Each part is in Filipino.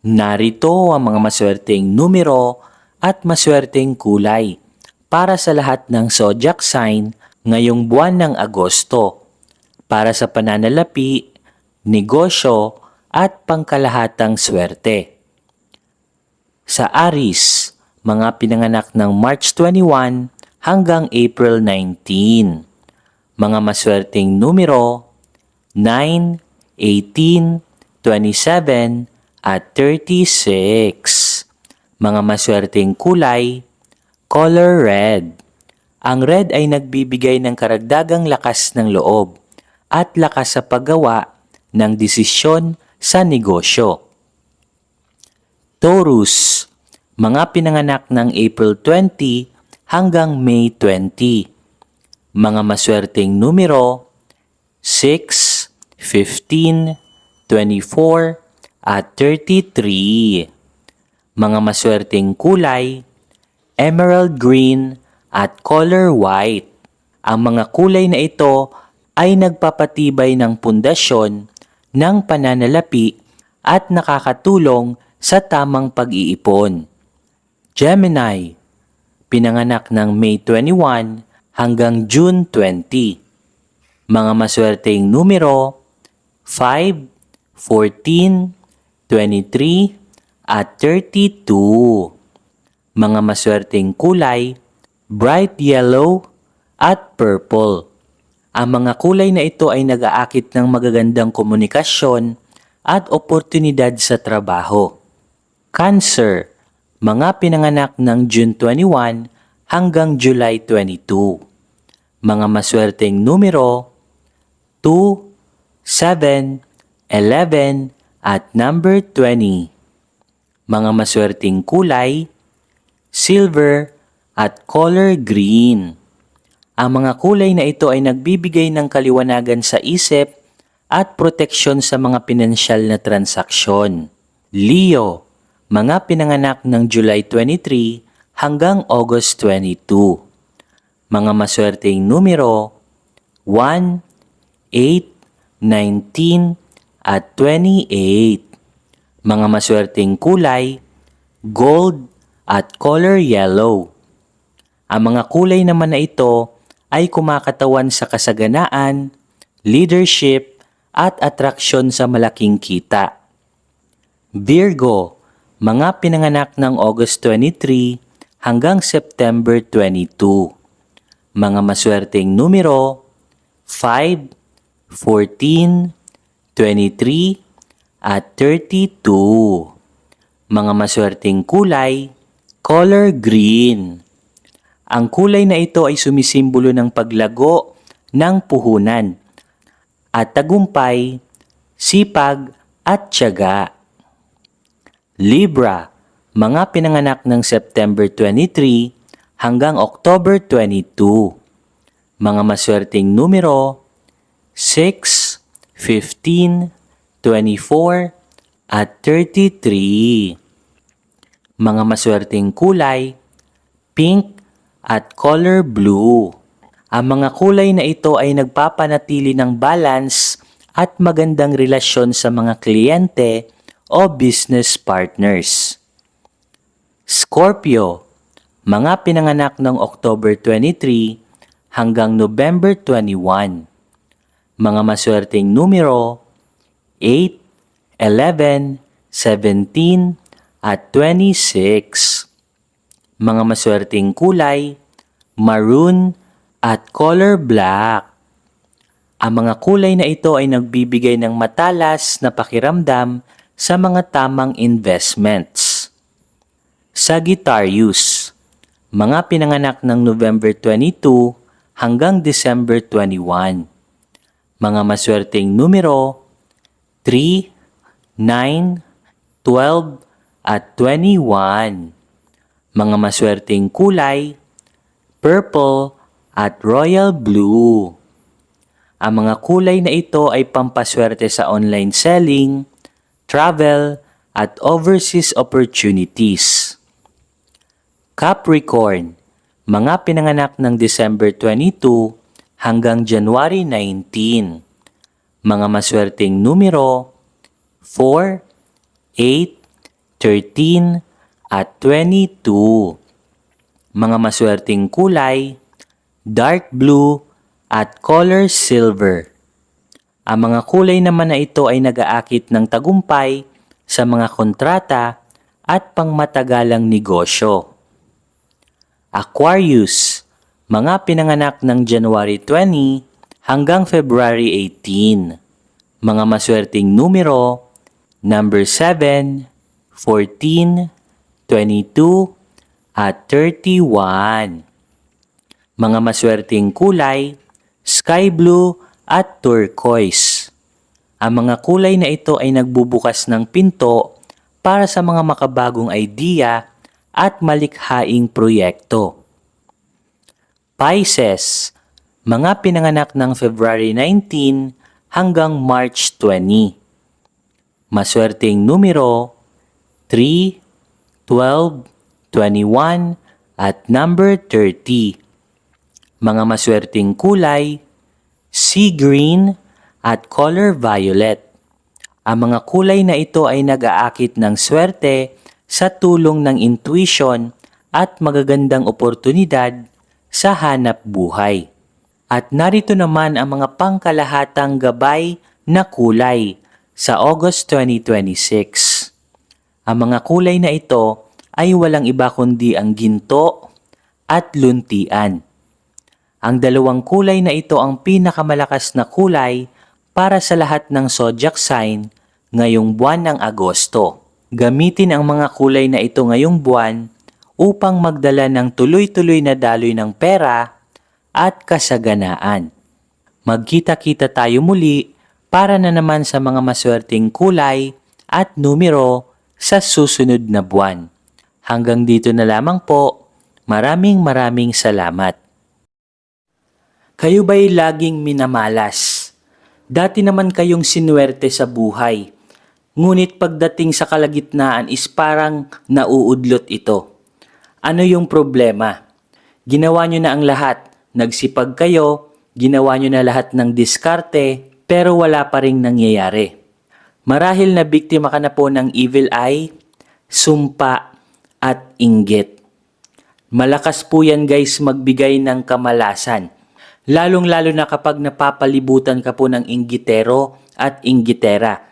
Narito ang mga maswerteng numero at maswerteng kulay para sa lahat ng zodiac sign ngayong buwan ng Agosto para sa pananalapi, negosyo at pangkalahatang swerte. Sa Aries, mga pinanganak ng March 21 hanggang April 19. Mga maswerteng numero 9, 18, 27 at 36. Mga maswerteng kulay, color red. Ang red ay nagbibigay ng karagdagang lakas ng loob at lakas sa paggawa ng desisyon sa negosyo. Taurus, mga pinanganak ng April 20 hanggang May 20. Mga maswerteng numero 6, 15, 24 at 33. Mga maswerteng kulay, emerald green at color white. Ang mga kulay na ito ay nagpapatibay ng pundasyon ng pananalapi at nakakatulong sa tamang pag-iipon. Gemini, pinanganak ng May 21 hanggang June 20. Mga maswerteng numero 5, 14, 23 at 32. Mga maswerteng kulay, bright yellow at purple. Ang mga kulay na ito ay nag-aakit ng magagandang komunikasyon at oportunidad sa trabaho. Cancer, mga pinanganak ng June 21 hanggang July 22. Mga maswerteng numero 2, 7, 11 at number 20. Mga maswerteng kulay, silver at color green. Ang mga kulay na ito ay nagbibigay ng kaliwanagan sa isip at proteksyon sa mga pinansyal na transaksyon. Leo, mga pinanganak ng July 23 hanggang August 22. Mga maswerteng numero 1, 8, 19 at 28. Mga maswerteng kulay, gold at color yellow. Ang mga kulay naman na ito ay kumakatawan sa kasaganaan, leadership at atraksyon sa malaking kita. Virgo, mga pinanganak ng August 23 hanggang September 22. Mga maswerteng numero 5, 14, 23 at 32. Mga maswerteng kulay, color green. Ang kulay na ito ay sumisimbolo ng paglago ng puhunan at tagumpay, sipag at tiyaga. Libra, mga pinanganak ng September 23 hanggang October 22. Mga maswerteng numero 6, 15, 24 at 33. Mga maswerteng kulay, pink at color blue. Ang mga kulay na ito ay nagpapanatili ng balance at magandang relasyon sa mga kliyente o business partners. Scorpio, mga pinanganak ng October 23 hanggang November 21. Mga maswerteng numero 8, 11, 17 at 26. Mga maswerteng kulay, maroon at color black. Ang mga kulay na ito ay nagbibigay ng matalas na pakiramdam sa mga tamang investments. Sagittarius, mga pinanganak ng November 22 hanggang December 21. Mga maswerteng numero 3, 9, 12 at 21. Mga maswerteng kulay, purple at royal blue. Ang mga kulay na ito ay pampaswerte sa online selling, travel at overseas opportunities. Capricorn, mga pinanganak ng December 22 hanggang January 19. Mga maswerteng numero 4, 8, 13, at 22. Mga maswerteng kulay, dark blue at color silver. Ang mga kulay naman na ito ay nag-aakit ng tagumpay sa mga kontrata at pangmatagalang negosyo. Aquarius, mga pinanganak ng January 20 hanggang February 18. Mga maswerteng numero, number 7, 14, 22, at 31. Mga maswerteng kulay, sky blue at turquoise. Ang mga kulay na ito ay nagbubukas ng pinto para sa mga makabagong idea at malikhaing proyekto. Pisces, mga pinanganak ng February 19 hanggang March 20. Maswerteng numero 3, 12, 21, at number 30. Mga maswerteng kulay, sea green at color violet. Ang mga kulay na ito ay nag-aakit ng swerte sa tulong ng intuition at magagandang oportunidad sa hanap buhay. At narito naman ang mga pangkalahatang gabay na kulay sa August 2026. Ang mga kulay na ito ay walang iba kundi ang ginto at luntian. Ang dalawang kulay na ito ang pinakamalakas na kulay para sa lahat ng zodiac sign ngayong buwan ng Agosto. Gamitin ang mga kulay na ito ngayong buwan upang magdala ng tuloy-tuloy na daloy ng pera at kasaganaan. Magkita-kita tayo muli para na naman sa mga maswerteng kulay at numero sa susunod na buwan. Hanggang dito na lamang po. Maraming salamat. Kayo ba'y laging minamalas? Dati naman kayong sinuwerte sa buhay. Ngunit pagdating sa kalagitnaan is parang nauudlot ito. Ano yung problema? Ginawa nyo na ang lahat. Nagsipag kayo, ginawa nyo na lahat ng diskarte, pero wala pa ring nangyayari. Marahil na biktima ka na po ng evil eye, sumpa, at inggit. Malakas po yan guys magbigay ng kamalasan. Lalong-lalo na kapag napapalibutan ka po ng inggitero at inggitera.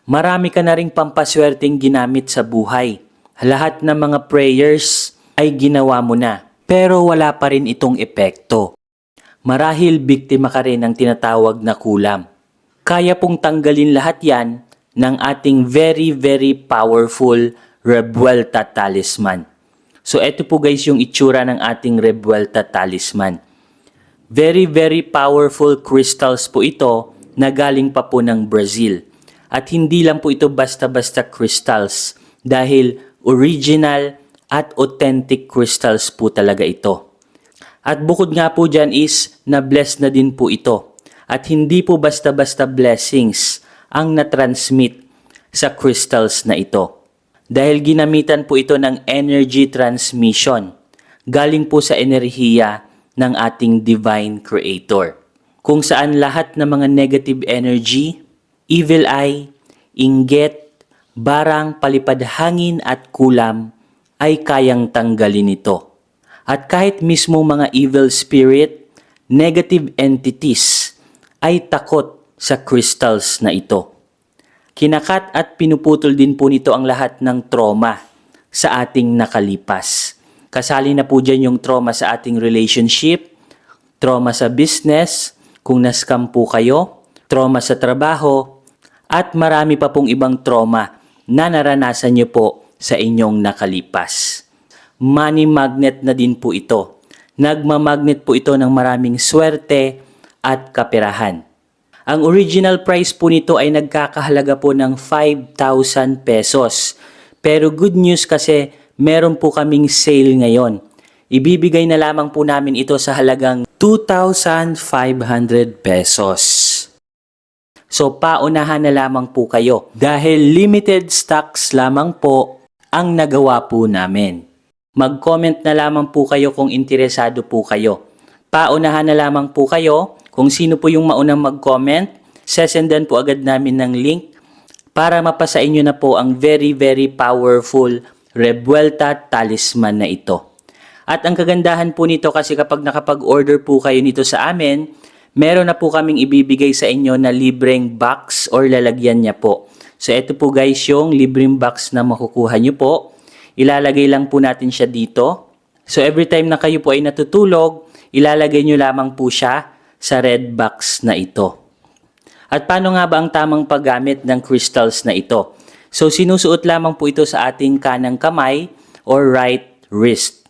Marami ka na ring pampaswerteng ginamit sa buhay. Lahat ng mga prayers ay ginawa mo na, pero wala pa rin itong epekto. Marahil biktima ka rin ng tinatawag na kulam. Kaya pong tanggalin lahat yan ng ating very powerful Revuelta Talisman. So eto po guys yung itsura ng ating Revuelta Talisman. Very powerful crystals po ito na galing pa po ng Brazil. At hindi lang po ito basta-basta crystals dahil original at authentic crystals po talaga ito. At bukod nga po dyan is na-bless na din po ito. At hindi po basta-basta blessings ang na-transmit sa crystals na ito. Dahil ginamitan po ito ng energy transmission. Galing po sa enerhiya ng ating Divine Creator. Kung saan lahat ng mga negative energy, evil eye, inggit, barang, palipad hangin at kulam ay kayang tanggalin ito. At kahit mismo mga evil spirit, negative entities ay takot sa crystals na ito. Kinakat at pinuputol din po nito ang lahat ng trauma sa ating nakalipas. Kasali na po dyan yung trauma sa ating relationship, trauma sa business, kung na-scam po kayo, trauma sa trabaho, at marami pa pong ibang trauma na naranasan nyo po sa inyong nakalipas. Money magnet na din po ito. Nagmamagnet po ito ng maraming swerte at kaperahan. Ang original price po nito ay nagkakahalaga po ng 5,000 pesos. Pero good news kasi meron po kaming sale ngayon. Ibibigay na lamang po namin ito sa halagang 2,500 pesos. So paunahan na lamang po kayo dahil limited stocks lamang po ang nagawa po namin. Mag-comment na lamang po kayo kung interesado po kayo. Paunahan na lamang po kayo kung sino po yung maunang mag-comment. Sesendan po agad namin ng link para mapasa inyo na po ang very very powerful Revuelta Talisman na ito. At ang kagandahan po nito kasi kapag nakapag-order po kayo nito sa amin, meron na po kaming ibibigay sa inyo na libreng box or lalagyan niya po. So ito po guys yung libreng box na makukuha nyo po. Ilalagay lang po natin siya dito. So every time na kayo po ay natutulog, ilalagay nyo lamang po siya sa red box na ito. At paano nga ba ang tamang paggamit ng crystals na ito? So sinusuot lamang po ito sa ating kanang kamay or right wrist.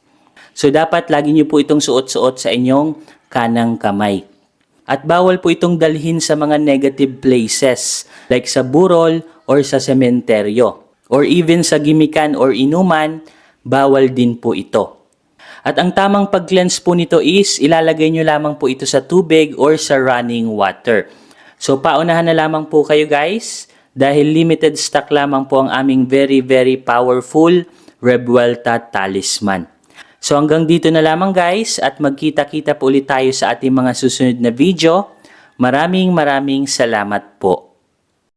So dapat lagi nyo po itong suot-suot sa inyong kanang kamay. At bawal po itong dalhin sa mga negative places like sa burol or sa sementeryo. Or even sa gimikan or inuman, bawal din po ito. At ang tamang pag-cleanse po nito is ilalagay nyo lamang po ito sa tubig or sa running water. So paunahan na lamang po kayo guys dahil limited stock lamang po ang aming very very powerful Revuelta Talisman. So hanggang dito na lamang guys at magkita-kita po ulit tayo sa ating mga susunod na video. Maraming salamat po.